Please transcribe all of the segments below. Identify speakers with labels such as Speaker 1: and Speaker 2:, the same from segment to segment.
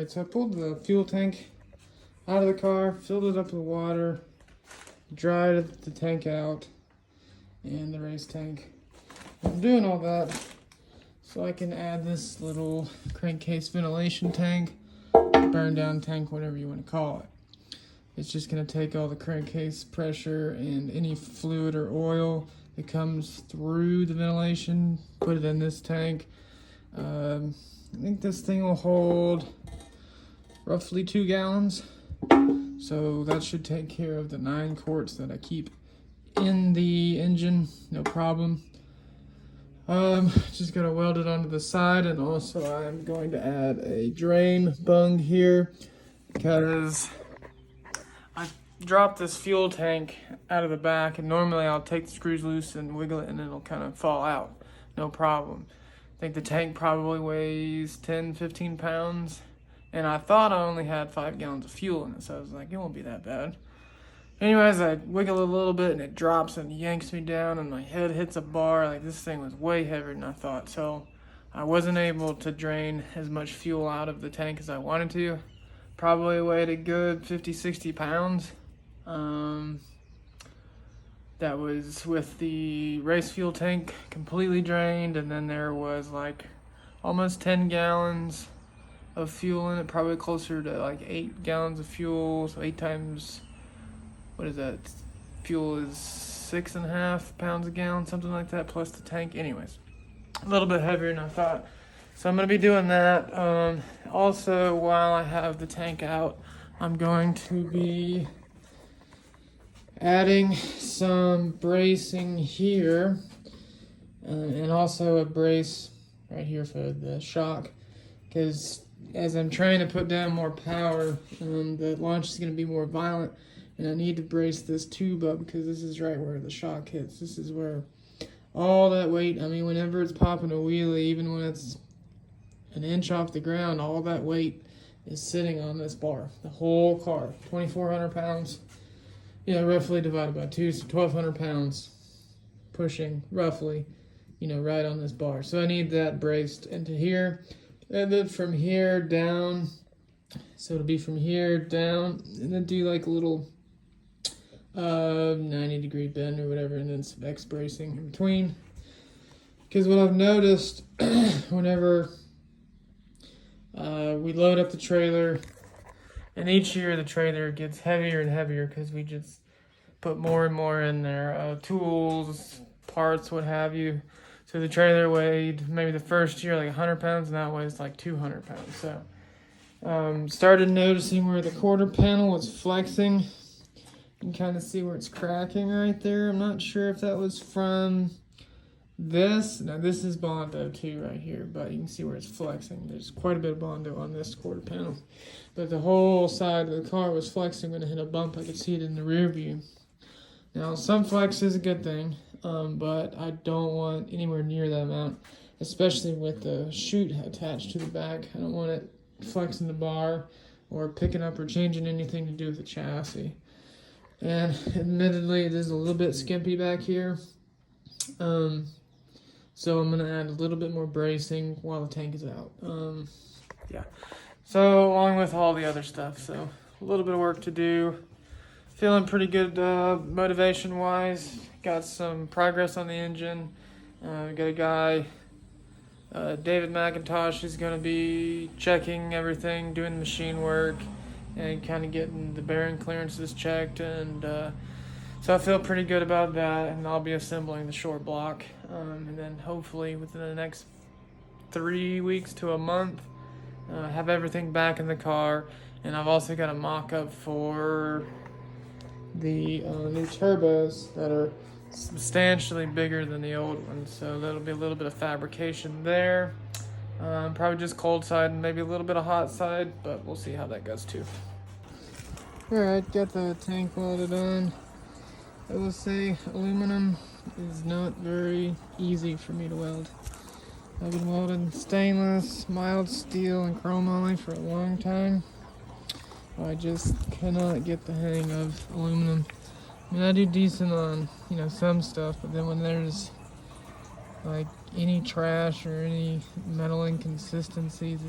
Speaker 1: Alright, so I pulled the fuel tank out of the car, filled it up with water, dried the tank out, and the race tank. I'm doing all that so I can add this little crankcase ventilation tank, burn down tank, whatever you want to call it. It's just going to take all the crankcase pressure and any fluid or oil that comes through the ventilation, put it in this tank. I think this thing will hold roughly 2 gallons. So that should take care of the 9 quarts that I keep in the engine, no problem. Just gotta weld it onto the side, and also I'm going to add a drain bung here because I dropped this fuel tank out of the back, and normally I'll take the screws loose and wiggle it and it'll kind of fall out, no problem. I think the tank probably weighs 10-15 pounds, and I thought I only had 5 gallons of fuel in it, so I was like, it won't be that bad. Anyways, I wiggle it a little bit and it drops and yanks me down, and my head hits a bar. Like, this thing was way heavier than I thought, so I wasn't able to drain as much fuel out of the tank as I wanted to. Probably weighed a good 50-60 pounds. That was with the race fuel tank completely drained, and then there was like almost 10 gallons of fuel in it, probably closer to like 8 gallons of fuel. So 8 times, what is that? Fuel is 6.5 pounds a gallon, something like that, plus the tank. Anyways, a little bit heavier than I thought. So I'm gonna be doing that. Also, while I have the tank out, I'm going to be adding some bracing here, and also a brace right here for the shock, because as I'm trying to put down more power, the launch is going to be more violent, and I need to brace this tube up because this is right where the shock hits. This is where all that weight, I mean, whenever it's popping a wheelie, even when it's an inch off the ground, all that weight is sitting on this bar. The whole car, 2,400 pounds, roughly divided by 2, so 1,200 pounds pushing roughly, right on this bar. So I need that braced into here. And then from here down, so it'll be from here down, and then do like a little 90-degree bend or whatever, and then some X bracing in between. Because what I've noticed whenever we load up the trailer, and each year the trailer gets heavier and heavier because we just put more and more in there, tools, parts, what have you. So the trailer weighed maybe the first year like 100 pounds, and now it weighs like 200 pounds. So started noticing where the quarter panel was flexing. You can kind of see where it's cracking right there. I'm not sure if that was from this. Now this is Bondo too right here, but you can see where it's flexing. There's quite a bit of Bondo on this quarter panel. But the whole side of the car was flexing when it hit a bump. I could see it in the rear view. Now some flex is a good thing. But I don't want anywhere near that amount, especially with the chute attached to the back. I don't want it flexing the bar or picking up or changing anything to do with the chassis. And admittedly, it is a little bit skimpy back here. So I'm going to add a little bit more bracing while the tank is out. Yeah. So along with all the other stuff, so a little bit of work to do. Feeling pretty good motivation-wise. Got some progress on the engine. We got a guy, David McIntosh, who's going to be checking everything, doing the machine work, and kind of getting the bearing clearances checked. And so I feel pretty good about that, and I'll be assembling the short block. And then hopefully within the next 3 weeks to a month, have everything back in the car. And I've also got a mock-up for the new turbos that are substantially bigger than the old ones, so that'll be a little bit of fabrication there. Probably just cold side and maybe a little bit of hot side, but we'll see how that goes too. Alright, got the tank welded on. I will say aluminum is not very easy for me to weld. I've been welding stainless, mild steel, and chrome only for a long time. I just cannot get the hang of aluminum. I mean, I do decent on, some stuff, but then when there's like any trash or any metal inconsistencies,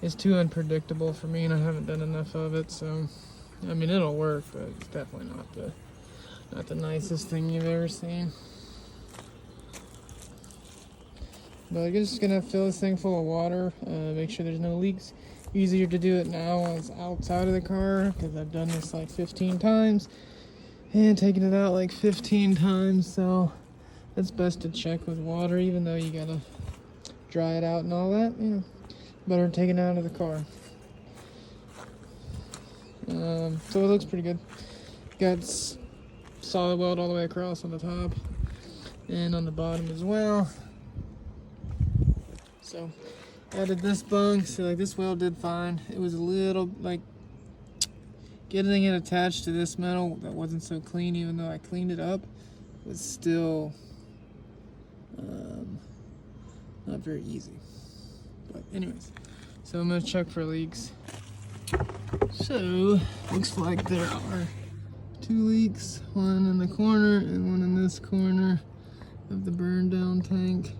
Speaker 1: it's too unpredictable for me, and I haven't done enough of it. So, I mean, it'll work, but it's definitely not the nicest thing you've ever seen. But I'm just gonna fill this thing full of water. Make sure there's no leaks. Easier to do it now when it's outside of the car, because I've done this like 15 times and taken it out like 15 times. So it's best to check with water, even though you gotta dry it out and all that. Better take it out of the car. So it looks pretty good. Got solid weld all the way across on the top and on the bottom as well. So added this bung. So like this weld did fine. It was a little like getting it attached to this metal that wasn't so clean, even though I cleaned it up, was still not very easy. But anyways, so I'm gonna check for leaks. So looks like there are 2 leaks, one in the corner and one in this corner of the burn down tank.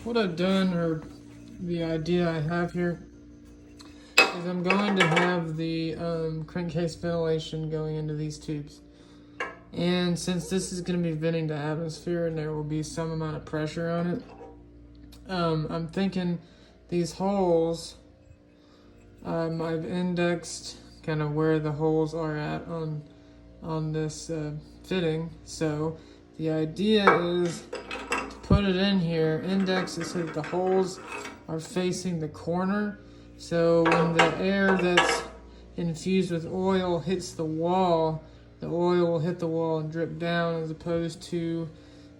Speaker 1: What I've done, or the idea I have here, is I'm going to have the crankcase ventilation going into these tubes. And since this is going to be venting to atmosphere and there will be some amount of pressure on it, I'm thinking these holes, I've indexed kind of where the holes are at on this fitting. So the idea is put it in here, index it so that the holes are facing the corner. So when the air that's infused with oil hits the wall, the oil will hit the wall and drip down, as opposed to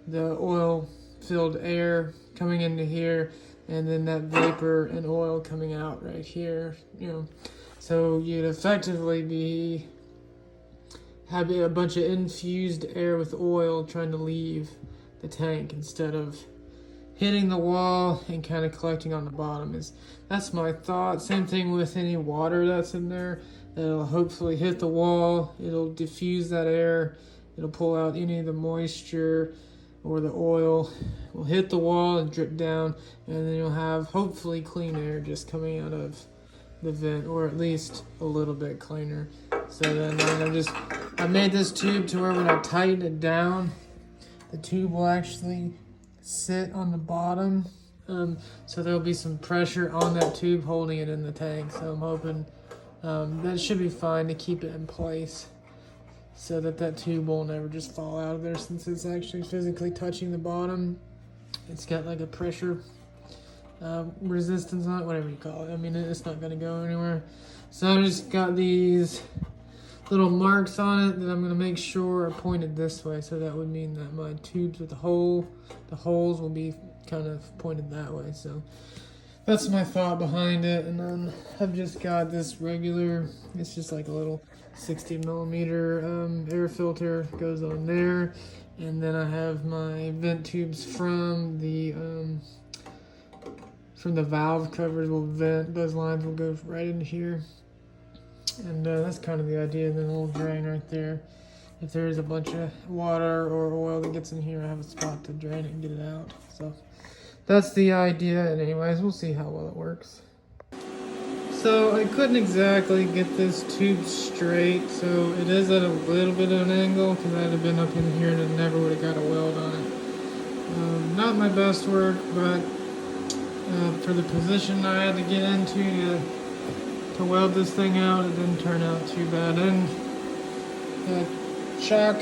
Speaker 1: the oil-filled air coming into here and then that vapor and oil coming out right here. So you'd effectively be having a bunch of infused air with oil trying to leave the tank instead of hitting the wall and kind of collecting on the bottom. That's my thought. Same thing with any water that's in there. It'll hopefully hit the wall, it'll diffuse that air, it'll pull out any of the moisture or the oil, will hit the wall and drip down, and then you'll have hopefully clean air just coming out of the vent, or at least a little bit cleaner. So then I made this tube to where when I tighten it down, the tube will actually sit on the bottom, so there'll be some pressure on that tube holding it in the tank. So I'm hoping that should be fine to keep it in place, so that tube won't ever just fall out of there, since it's actually physically touching the bottom. It's got like a pressure resistance on it, whatever you call it. I mean, it's not going to go anywhere. So I just got these little marks on it that I'm going to make sure are pointed this way, so that would mean that my tubes with the holes will be kind of pointed that way. So that's my thought behind it. And then I've just got this regular, it's just like a little 60 millimeter air filter goes on there, and then I have my vent tubes from the valve covers will vent. Those lines will go right into here. And that's kind of the idea. And then a little drain right there. If there is a bunch of water or oil that gets in here, I have a spot to drain it and get it out. So that's the idea. And anyways, we'll see how well it works. So I couldn't exactly get this tube straight, so it is at a little bit of an angle, because I'd have been up in here and it never would have got a weld on it. Not my best work, but for the position I had to get into to weld this thing out, it didn't turn out too bad. And the shock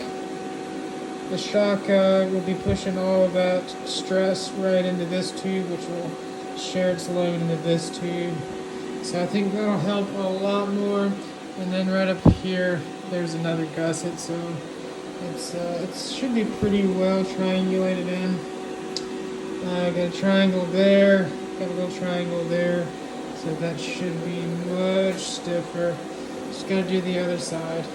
Speaker 1: will be pushing all of that stress right into this tube, which will share its load into this tube. So I think that'll help a lot more. And then right up here, there's another gusset, so it should be pretty well triangulated in. I got a triangle there, got a little triangle there, so that should be much stiffer. Just gotta do the other side.